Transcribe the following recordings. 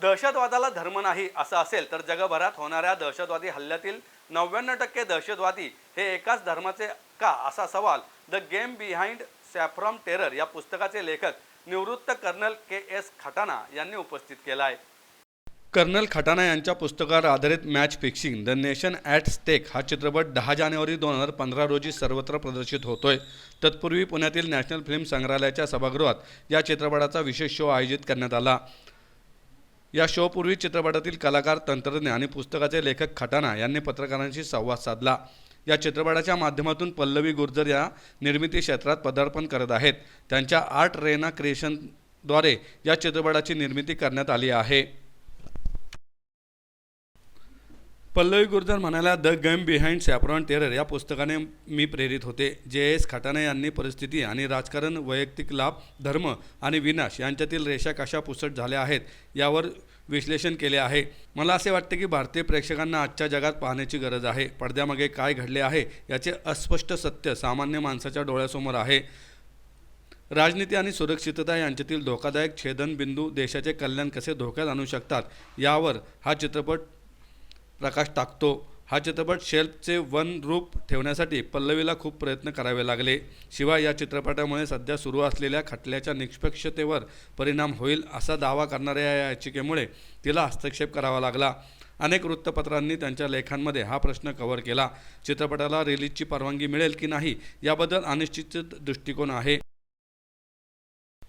दहशतवादाला धर्म नाही असं असेल तर जगभरात होणाऱ्या दहशतवादी हल्ल्यातील 99% दहशतवादी हे एकाच धर्माचे का असा सवाल the game behind saffron terror या पुस्तकाचे लेखक निवृत्त कर्नल के.एस. खटाना यांनी उपस्थित केला आहे. कर्नल खटाना यांच्या पुस्तकावर आधारित match fixing the nation at stake हा चित्रपट 10 जानेवारी 2015 रोजी सर्वत्र प्रदर्शित होतोय. तत्पूर्वी पुण्यातील नॅशनल फिल्म संग्रहालयाच्या सभागृहात या चित्रपटाचा विशेष शो आयोजित करण्यात आला. या शोपूर्वी चित्रपटातील कलाकार, तंत्रज्ञ आणि पुस्तकाचे लेखक खटाना यांनी पत्रकारांशी संवाद साधला. या चित्रपटाच्या माध्यमातून पल्लवी गुर्जर या निर्मिती क्षेत्रात पदार्पण करत आहेत. त्यांच्या आर्ट रेना क्रिएशनद्वारे या चित्रपटाची निर्मिती करण्यात आली आहे. पल्लवी गुर्जर म्हणाल्या, the game behind saffron terror या पुस्तकाने मी प्रेरित होते. जे.एस. खटाना यांनी परिस्थिती आणि राजकारण, वैयक्तिक लाभ, धर्म आणि विनाश यांच्यातील रेषा कशा पुसट झाल्या आहेत यावर विश्लेषण केले आहे. मला असे वाटते की भारतीय प्रेक्षकांना आजच्या जगात पाहण्याची गरज आहे. पडद्यामागे काय घडले आहे याचे अस्पष्ट सत्य सामान्य माणसाच्या डोळ्यासमोर आहे. राजनीती आणि सुरक्षितता यांच्यातील धोकादायक छेदनबिंदू देशाचे कल्याण कसे धोक्यात आणू शकतात यावर हा चित्रपट प्रकाश टाकतो. हा चित्रपट शेल्फचे वन रूप ठेवण्यासाठी पल्लवीला खूप प्रयत्न करावे लागले. शिवाय या चित्रपटामुळे सध्या सुरू असलेल्या खटल्याच्या निष्पक्षतेवर परिणाम होईल असा दावा करणाऱ्या या याचिकेमुळे तिला हस्तक्षेप करावा लागला. अनेक वृत्तपत्रांनी त्यांच्या लेखांमध्ये हा प्रश्न कव्हर केला. चित्रपटाला रिलीजची परवानगी मिळेल की नाही याबद्दल अनिश्चित दृष्टिकोन आहे.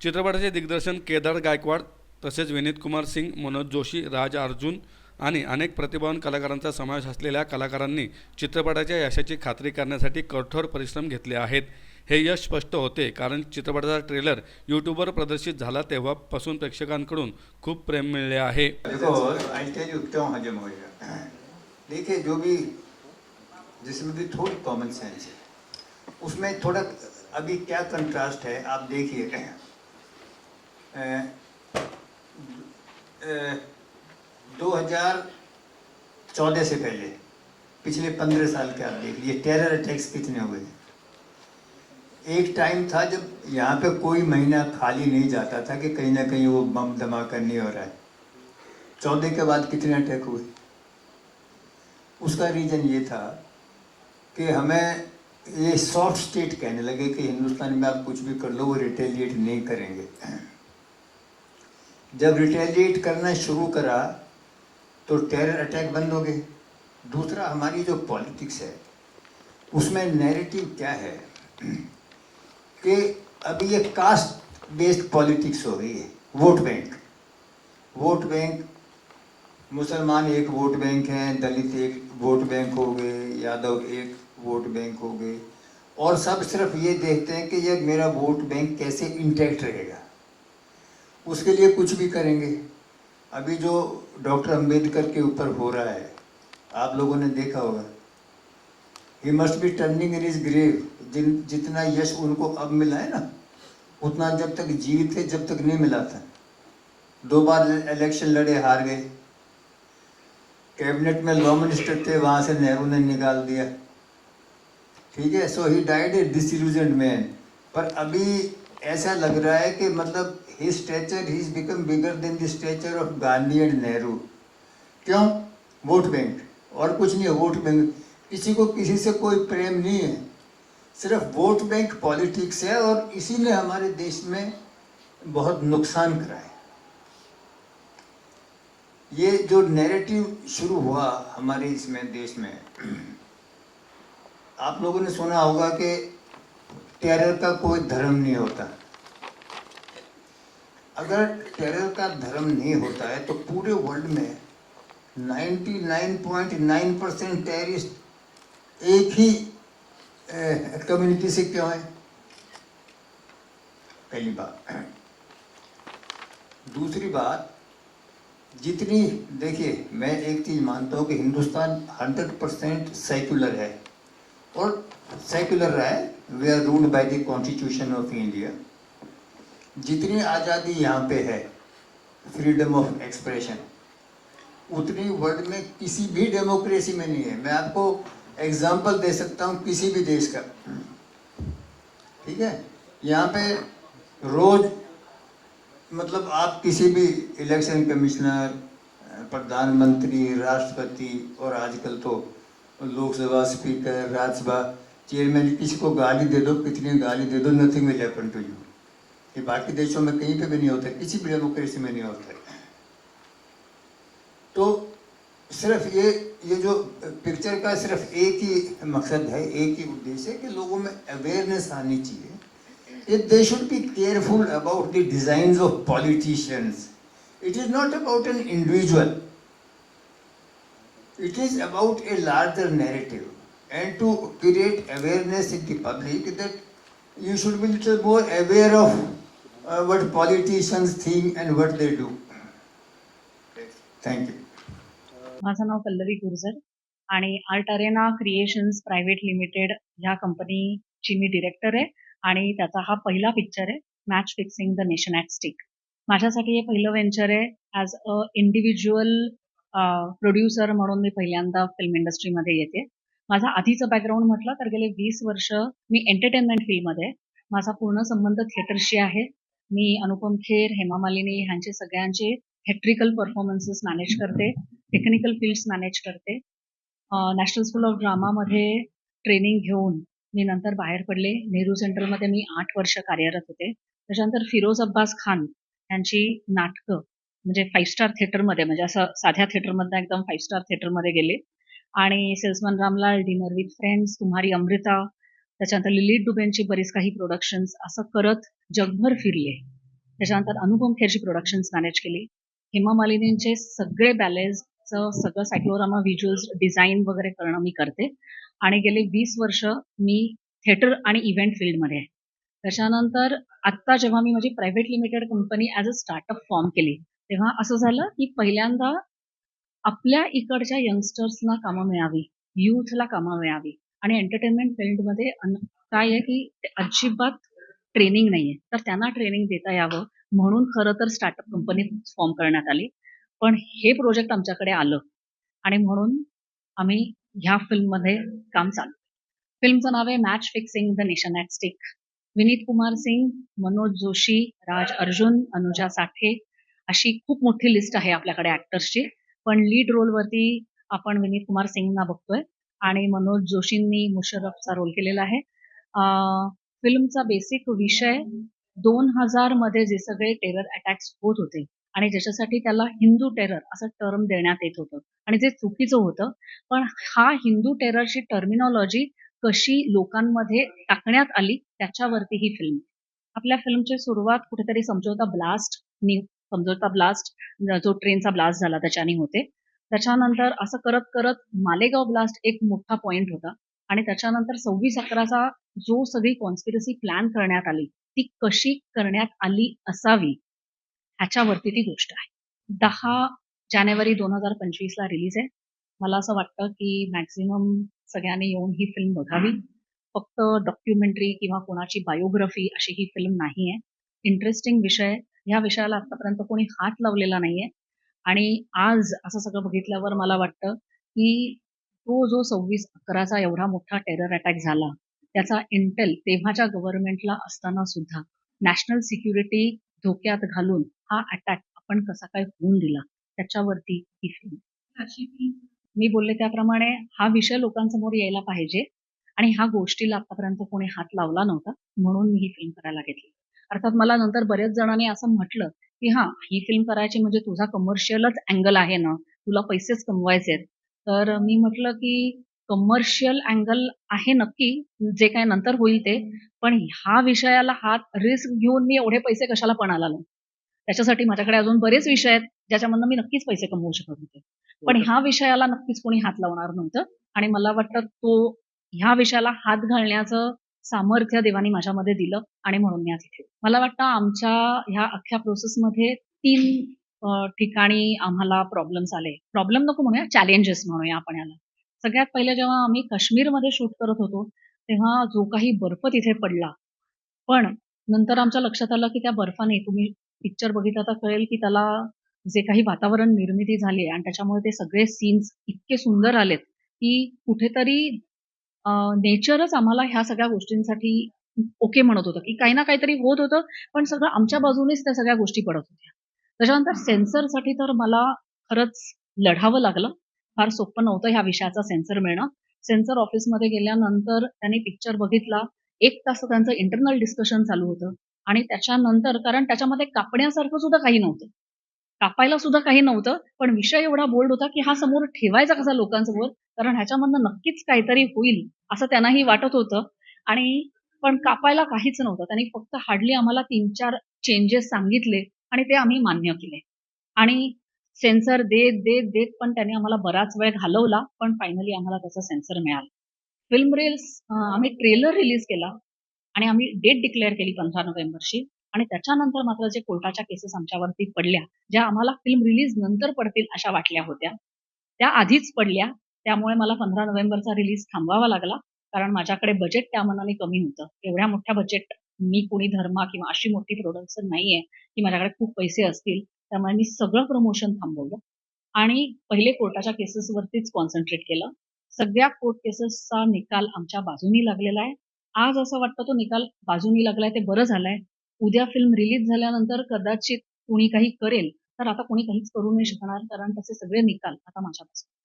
चित्रपटाचे दिग्दर्शन केदार गायकवाड तसेच विनीत कुमार सिंग, मनोज जोशी, राज अर्जुन आणि अनेक प्रतिभावान कलाकारांचा समावेश असलेल्या कलाकारांनी चित्रपटाच्या यशाची खात्री करण्यासाठी कठोर परिश्रम घेतले आहेत. हे यश स्पष्ट होते कारण चित्रपटाचा ट्रेलर यूट्यूबवर प्रदर्शित झाला तेव्हापासून प्रेक्षकांकडून खूप प्रेम मिळले आहे. देखिए, जो भी जिसमें भी थोड़ी कॉमन सेंस है उसमें थोड़ा अभी क्या कंट्रास्ट है आप देखिए. 2014 से पहले पिछले 15 साल के आप देख लीजिए टेरर अटैक्स कितने हुए. एक टाइम था जब यहाँ पे कोई महीना खाली नहीं जाता था कि कहीं ना कहीं वो बम धमाका नहीं हो रहा है. 14 के बाद कितने अटैक हुए. उसका रीज़न ये था कि हमें ये सॉफ्ट स्टेट कहने लगे कि हिंदुस्तान में आप कुछ भी कर लो वो रिटेलिएट नहीं करेंगे. जब रिटेलिएट करना शुरू करा तो टेरर अटैक बंद हो गए. दूसरा, हमारी जो पॉलिटिक्स है उसमें नैरेटिव क्या है कि अभी ये कास्ट बेस्ड पॉलिटिक्स हो गई है. वोट बैंक मुसलमान एक वोट बैंक हैं, दलित एक वोट बैंक हो गए, यादव एक वोट बैंक हो गए और सब सिर्फ ये देखते हैं कि ये मेरा वोट बैंक कैसे इंटैक्ट रहेगा, उसके लिए कुछ भी करेंगे. अभी जो डॉक्टर अंबेडकर के ऊपर हो रहा है आप लोगों ने देखा होगा. He must be turning in his ग्रेव. जितना यश उनको अब मिला है ना उतना जब तक जीवित थे जब तक नहीं मिला था. 2 बार इलेक्शन लड़े, हार गए. कैबिनेट में लॉ मिनिस्टर थे, वहाँ से नेहरू ने निकाल दिया. ठीक है, so he died a disillusioned man. पर अभी ऐसा लग रहा है कि मतलब his stature he's become bigger than the stature of Gandhi and Nehru. क्यों? वोट बैंक और कुछ नहीं है. वोट बैंक, किसी को किसी से कोई प्रेम नहीं है, सिर्फ वोट बैंक पॉलिटिक्स है और इसी ने हमारे देश में बहुत नुकसान करा है. ये जो नैरेटिव शुरू हुआ हमारे इसमें देश में, आप लोगों ने सुना होगा कि टेरर का कोई धर्म नहीं होता. अगर टेरर का धर्म नहीं होता है तो पूरे वर्ल्ड में 99.9% टेररिस्ट एक ही कम्युनिटी से क्यों है. पहली बात. दूसरी बात, जितनी देखिए, मैं एक चीज़ मानता हूँ कि हिंदुस्तान 100% सेक्युलर है और सेक्युलर रहा है. We are ruled by the constitution of India. जितनी आज़ादी यहाँ पे है, फ्रीडम ऑफ एक्सप्रेशन, उतनी वर्ल्ड में किसी भी डेमोक्रेसी में नहीं है. मैं आपको एग्जांपल दे सकता हूँ किसी भी देश का. ठीक है, यहाँ पे रोज मतलब आप किसी भी इलेक्शन कमिश्नर, प्रधानमंत्री, राष्ट्रपति और आजकल तो लोकसभा स्पीकर, राज्यसभा चेयरमैन, किसी को गाली दे दो, कितनी गाली दे दो, nothing will happen to you. ये बाकी देशों में कहीं पे भी नहीं होता, किसी भी डेमोक्रेसी में नहीं होता। तो सिर्फ ये जो पिक्चर का सिर्फ एक ही मकसद है, एक ही उद्देश्य है कि लोगों में अवेयरनेस आनी चाहिए। They should be careful about the design of politicians. It is not about an individual, it is about a larger narrative, and to create awareness in the public that you should be little more aware of what politicians think and what they do. Thank you. माझं नाव पल्लवी गुर्जर आणि art Arena creations private limited ह्या कंपनीची मी director आहे आणि त्याचा हा पहिला picture आहे, match fixing the nation at stick. माझ्यासाठी हे पहिलं व्हेंचर आहे. ॲज अ इंडिव्हिज्युअल प्रोड्युसर म्हणून मी पहिल्यांदा फिल्म इंडस्ट्रीमध्ये येते. माझा आधीचं बॅकग्राऊंड म्हटलं तर गेले 20 वर्ष मी एंटरटेनमेंट फील्डमध्ये आहे. माझा पूर्ण संबंध थिएटरशी आहे. मी अनुपम खेर, हेमा मालिनी ह्यांचे सगळ्यांचे थेट्रिकल परफॉर्मन्सेस मॅनेज करते, टेक्निकल फील्ड्स मॅनेज करते. नॅशनल स्कूल ऑफ ड्रामामध्ये ट्रेनिंग घेऊन मी नंतर बाहेर पडले. नेहरू सेंटरमध्ये मी 8 वर्ष कार्यरत होते. त्याच्यानंतर फिरोज अब्बास खान यांची नाटकं म्हणजे 5 स्टार थिएटरमध्ये, म्हणजे असं साध्या थिएटरमधनं एकदम 5 स्टार थिएटरमध्ये गेले आणि salesman Ramlal, dinner with friends, तुम्हारी अमृता, त्याच्यानंतर लिलीट डुबेंची बरीच काही प्रोडक्शन्स असं करत जगभर फिरले. त्याच्यानंतर अनुपम खेरची प्रोडक्शन्स मॅनेज केली. हेमा मालिनींचे सगळे बॅलेजचं सगळं सायक्लोरामा व्हिज्युअल्स डिझाईन वगैरे करणं मी करते आणि गेले 20 वर्ष मी थिएटर आणि इव्हेंट फील्डमध्ये आहे. त्याच्यानंतर आत्ता जेव्हा मी माझी private limited company as a startup form केली तेव्हा असं झालं की पहिल्यांदा आपल्या इकडच्या यंगस्टर्सना कामं मिळावी, यूथला कामं मिळावी आणि एंटरटेनमेंट फील्डमध्ये काय आहे की अजिबात ट्रेनिंग नाहीये, तर त्यांना ट्रेनिंग देता यावं म्हणून खरं तर स्टार्टअप कंपनी फॉर्म करण्यात आली. पण हे प्रोजेक्ट आमच्याकडे आलं आणि म्हणून आम्ही ह्या फिल्ममध्ये काम चालू. फिल्मचं नाव आहे match fixing the nation at stake. Vineet Kumar Singh, Manoj Joshi, Raj Arjun, Anuja Sathe अशी खूप मोठी लिस्ट आहे आपल्याकडे ॲक्टर्सची. पण लीड रोलवरती आपण विनीत कुमार सिंगना बघतोय आणि मनोज जोशींनी मुशर्रफचा रोल केलेला आहे. फिल्मचा बेसिक विषय 2000 मध्ये जे सगळे टेरर अटॅक्स होत होते आणि ज्याच्यासाठी त्याला हिंदू टेरर असं टर्म देण्यात येत होतं आणि जे चुकीचं होतं, पण हा हिंदू टेररची टर्मिनॉलॉजी कशी लोकांमध्ये टाकण्यात आली त्याच्यावरती ही फिल्म. आपल्या फिल्मची सुरुवात कुठेतरी समझोता ब्लास्ट जो ट्रेनचा ब्लास्ट झाला त्याच्याने होते. त्याच्यानंतर असं करत करत मालेगाव ब्लास्ट एक मोठा पॉइंट होता आणि त्याच्यानंतर 26/11चा जो सगळी कॉन्स्पिरसी प्लॅन करण्यात आली ती कशी करण्यात आली असावी ह्याच्यावरती ती गोष्ट आहे. 10 जानेवारी 2025ला रिलीज आहे. मला असं वाटतं की मॅक्झिमम सगळ्यांनी येऊन ही फिल्म बघावी. फक्त डॉक्युमेंटरी किंवा कोणाची बायोग्राफी अशी ही फिल्म नाही आहे. इंटरेस्टिंग विषय, ह्या विषयाला आतापर्यंत कोणी हात लावलेला नाहीये आणि आज असं सगळं बघितल्यावर मला वाटतं की तो जो 26/11चा एवढा मोठा टेरर अटॅक झाला त्याचा इंटेल तेव्हाच्या गव्हर्नमेंटला असताना सुद्धा नॅशनल सिक्युरिटी धोक्यात घालून हा अटॅक आपण कसा काय होऊन दिला त्याच्यावरती ही फिल्म. मी बोलले त्याप्रमाणे हा विषय लोकांसमोर यायला पाहिजे आणि ह्या गोष्टीला आतापर्यंत कोणी हात लावला नव्हता म्हणून मी ही फिल्म करायला घेतली. अर्थात मला नंतर बरेच जणांनी असं म्हटलं की हां, ही फिल्म करायची म्हणजे तुझा कमर्शियलच अँगल आहे ना, तुला पैसेच कमवायचे आहेत. तर मी म्हटलं की कमर्शियल अँगल आहे नक्की, जे काय नंतर होईल ते, पण ह्या विषयाला हात रिस्क घेऊन मी एवढे पैसे कशाला पणाला लावू. त्याच्यासाठी माझ्याकडे अजून बरेच विषय आहेत ज्याच्यामधनं मी नक्कीच पैसे कमवू शकत होते. पण ह्या विषयाला नक्कीच कोणी हात लावणार नव्हतं आणि मला वाटतं ह्या विषयाला हात घालण्याचं सामर्थ्य देवानी माझ्यामध्ये दिलं आणि म्हणून मी आज इथे. मला वाटतं आमच्या ह्या अख्ख्या प्रोसेसमध्ये 3 ठिकाणी आम्हाला प्रॉब्लेम्स आले. प्रॉब्लेम नको म्हणूया, चॅलेंजेस म्हणूया आपण याला. सगळ्यात पहिले जेव्हा आम्ही काश्मीरमध्ये शूट करत होतो तेव्हा जो काही बर्फ तिथे पडला, पण नंतर आमच्या लक्षात आलं की त्या बर्फाने, तुम्ही पिक्चर बघितला तर कळेल की त्याला जे काही वातावरण निर्मिती झाली आहे आणि त्याच्यामुळे ते सगळे सीन्स इतके सुंदर आलेत की कुठेतरी नेचरच आम्हाला ह्या सगळ्या गोष्टींसाठी ओके म्हणत होतं, की काही ना काहीतरी होत होतं, पण सगळं आमच्या बाजूनेच त्या सगळ्या गोष्टी पडत होत्या. त्याच्यानंतर सेन्सरसाठी तर मला खरंच लढावं लागलं. फार सोपं नव्हतं ह्या विषयाचा सेन्सर मिळणं. सेन्सर ऑफिसमध्ये गेल्यानंतर त्यांनी पिक्चर बघितला. 1 तास त्यांचं इंटरनल डिस्कशन चालू होतं आणि त्याच्यानंतर कारण त्याच्यामध्ये कापण्यासारखं सुद्धा काही नव्हतं. कापायला सुद्धा काही नव्हतं, पण विषय एवढा बोल्ड होता, की हा समोर ठेवायचा कसा लोकांसमोर? कारण ह्याच्यामधनं नक्कीच काहीतरी होईल, असं त्यांनाही वाटत होतं आणि पण कापायला काहीच नव्हतं. त्यांनी फक्त हार्डली आम्हाला 3-4 चेंजेस सांगितले आणि ते आम्ही मान्य केले. आणि सेन्सर देत पण त्यांनी आम्हाला बराच वेळ घालवला, पण फायनली आम्हाला त्याचा सेन्सर मिळाला. फिल्म रील्स आम्ही ट्रेलर रिलीज केला आणि आम्ही डेट डिक्लेअर केली 15 नोव्हेंबरची आणि त्याच्यानंतर मात्र जे कोर्टाच्या केसेस आमच्यावरती पडल्या, ज्या आम्हाला फिल्म रिलीज नंतर पडतील अशा वाटल्या होत्या, त्या आधीच पडल्या. त्यामुळे मला 15 नोव्हेंबरचा रिलीज थांबवावा लागला. कारण माझ्याकडे बजेट त्या मानाने कमी होतं. एवढ्या मोठ्या बजेट मी कोणी धर्मा किंवा अशी मोठी प्रोडक्शन नाहीये, की माझ्याकडे खूप पैसे असतील. त्यामुळे मी सगळं प्रमोशन थांबवलं आणि पहिले कोर्टाच्या केसेसवरतीच कॉन्सन्ट्रेट केलं. सगळ्या कोर्ट केसेसचा निकाल आमच्या बाजूनी लागलेला आहे. आज असं वाटतं तो निकाल बाजूनी लागलाय ते बरं झालंय. उद्या फिल्म रिलीज झाल्यानंतर कदाचित कुणी काही करेल, तर आता कोणी काहीच करू नाही शकणार कारण त्याचे सगळे निकाल आता माझ्या बाजूने.